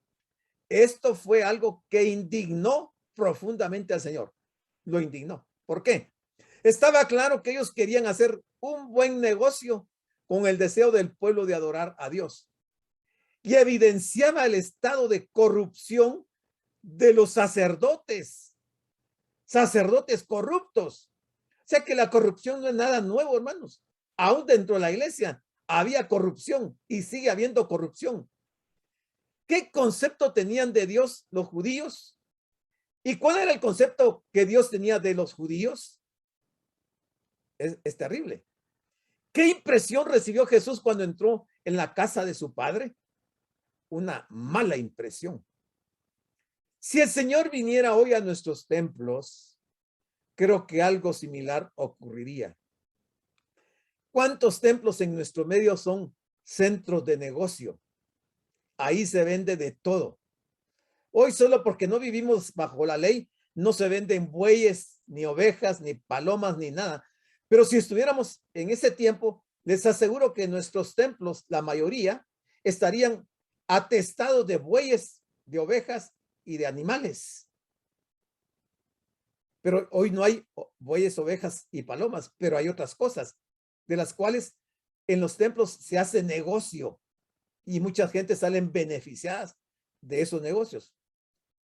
Esto fue algo que indignó profundamente al Señor. Lo indignó. ¿Por qué? Estaba claro que ellos querían hacer un buen negocio con el deseo del pueblo de adorar a Dios. Y evidenciaba el estado de corrupción de los sacerdotes sacerdotes corruptos. O sea que la corrupción no es nada nuevo, hermanos. Aún dentro de la iglesia había corrupción y sigue habiendo corrupción. ¿Qué concepto tenían de Dios los judíos? ¿Y cuál era el concepto que Dios tenía de los judíos? Es terrible. ¿Qué impresión recibió Jesús cuando entró en la casa de su padre? Una mala impresión. Si el Señor viniera hoy a nuestros templos, creo que algo similar ocurriría. ¿Cuántos templos en nuestro medio son centros de negocio? Ahí se vende de todo. Hoy solo porque no vivimos bajo la ley, no se venden bueyes, ni ovejas, ni palomas, ni nada. Pero si estuviéramos en ese tiempo, les aseguro que nuestros templos, la mayoría, estarían atestados de bueyes, de ovejas y de animales. Pero hoy no hay bueyes, ovejas y palomas, pero hay otras cosas de las cuales en los templos se hace negocio y mucha gente salen beneficiadas de esos negocios.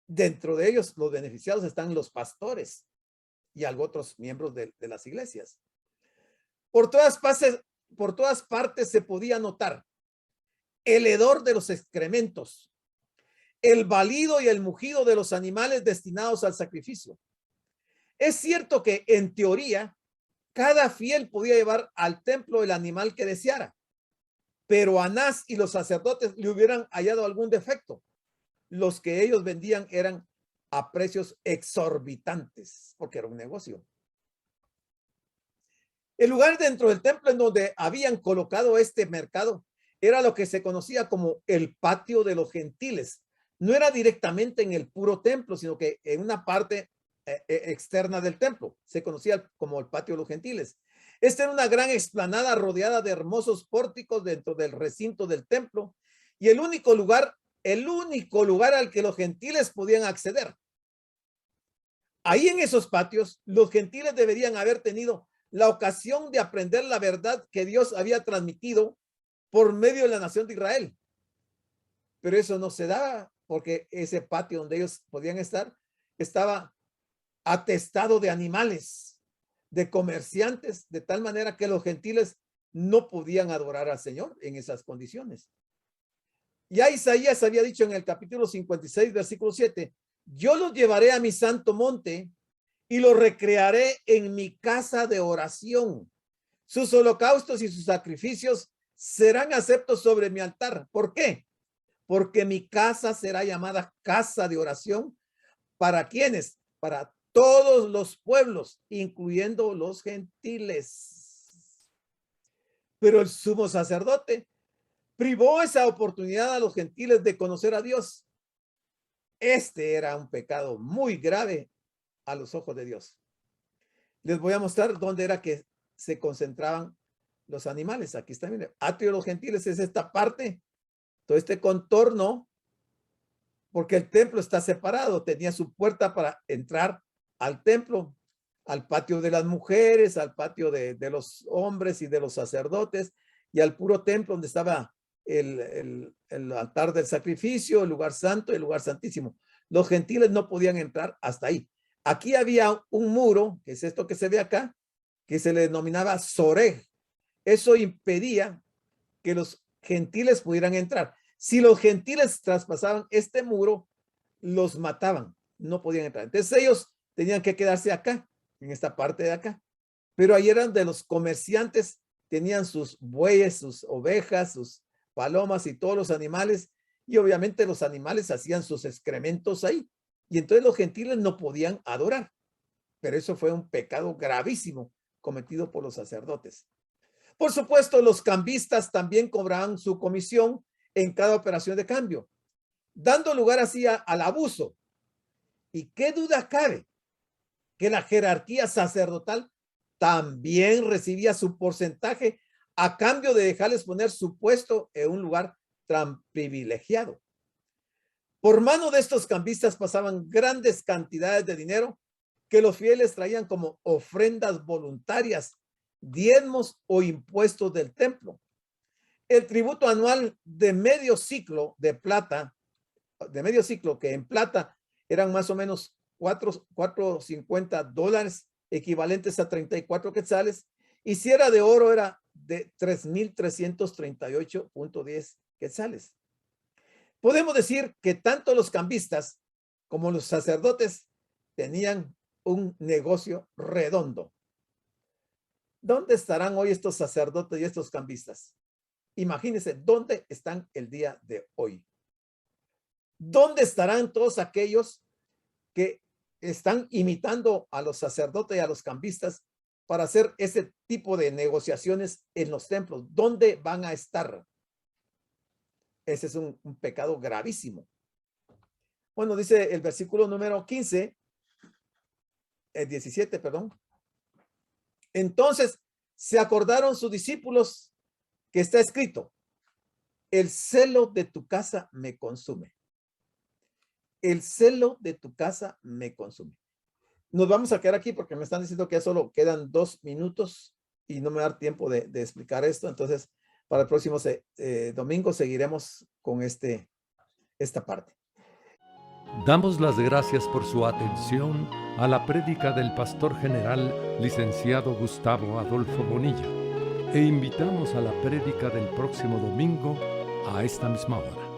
Dentro de ellos, los beneficiados están los pastores y otros miembros de las iglesias. Por todas partes se podía notar el hedor de los excrementos, el balido y el mugido de los animales destinados al sacrificio. Es cierto que en teoría, cada fiel podía llevar al templo el animal que deseara, pero Anás y los sacerdotes le hubieran hallado algún defecto. Los que ellos vendían eran a precios exorbitantes, porque era un negocio. El lugar dentro del templo en donde habían colocado este mercado era lo que se conocía como el patio de los gentiles. No era directamente en el puro templo, sino que en una parte externa del templo. Se conocía como el patio de los gentiles. Esta era una gran explanada rodeada de hermosos pórticos dentro del recinto del templo y el único lugar al que los gentiles podían acceder. Ahí en esos patios, los gentiles deberían haber tenido la ocasión de aprender la verdad que Dios había transmitido por medio de la nación de Israel. Pero eso no se daba porque ese patio donde ellos podían estar estaba atestado de animales, de comerciantes, de tal manera que los gentiles no podían adorar al Señor en esas condiciones. Ya Isaías había dicho en el capítulo 56, versículo 7, yo los llevaré a mi santo monte y los recrearé en mi casa de oración. Sus holocaustos y sus sacrificios serán aceptos sobre mi altar. ¿Por qué? Porque mi casa será llamada casa de oración. ¿Para quiénes? Para todos los pueblos, incluyendo los gentiles. Pero el sumo sacerdote privó esa oportunidad a los gentiles de conocer a Dios. Este era un pecado muy grave a los ojos de Dios. Les voy a mostrar dónde era que se concentraban los animales. Aquí está, miren, atrio de los gentiles es esta parte, todo este contorno, porque el templo está separado, tenía su puerta para entrar al templo, al patio de las mujeres, al patio de los hombres y de los sacerdotes, y al puro templo donde estaba el altar del sacrificio, el lugar santo y el lugar santísimo. Los gentiles no podían entrar hasta ahí. Aquí había un muro, que es esto que se ve acá, que se le denominaba Soreg. Eso impedía que los gentiles pudieran entrar. Si los gentiles traspasaban este muro, los mataban, no podían entrar. Entonces ellos tenían que quedarse acá, en esta parte de acá. Pero ahí eran de los comerciantes, tenían sus bueyes, sus ovejas, sus palomas y todos los animales, y obviamente los animales hacían sus excrementos ahí. Y entonces los gentiles no podían adorar. Pero eso fue un pecado gravísimo cometido por los sacerdotes. Por supuesto, los cambistas también cobraban su comisión en cada operación de cambio, dando lugar así al abuso. ¿Y qué duda cabe que la jerarquía sacerdotal también recibía su porcentaje a cambio de dejarles poner su puesto en un lugar tan privilegiado? Por mano de estos cambistas pasaban grandes cantidades de dinero que los fieles traían como ofrendas voluntarias, diezmos o impuestos del templo. El tributo anual de medio ciclo de plata, que en plata eran más o menos $4.50, equivalentes a 34 quetzales, y si era de oro era de 3.338.10 quetzales. Podemos decir que tanto los cambistas como los sacerdotes tenían un negocio redondo. ¿Dónde estarán hoy estos sacerdotes y estos cambistas? Imagínense, ¿dónde están el día de hoy? ¿Dónde estarán todos aquellos que están imitando a los sacerdotes y a los cambistas para hacer ese tipo de negociaciones en los templos? ¿Dónde van a estar? Ese es un pecado gravísimo. Bueno, dice el versículo número 17, perdón. Entonces se acordaron sus discípulos que está escrito: el celo de tu casa me consume. El celo de tu casa me consume. Nos vamos a quedar aquí porque me están diciendo que ya solo quedan 2 minutos y no me va a dar tiempo de explicar esto. Entonces, para el próximo domingo seguiremos con esta parte. Damos las gracias por su atención a la prédica del pastor general licenciado Gustavo Adolfo Bonilla e invitamos a la prédica del próximo domingo a esta misma hora.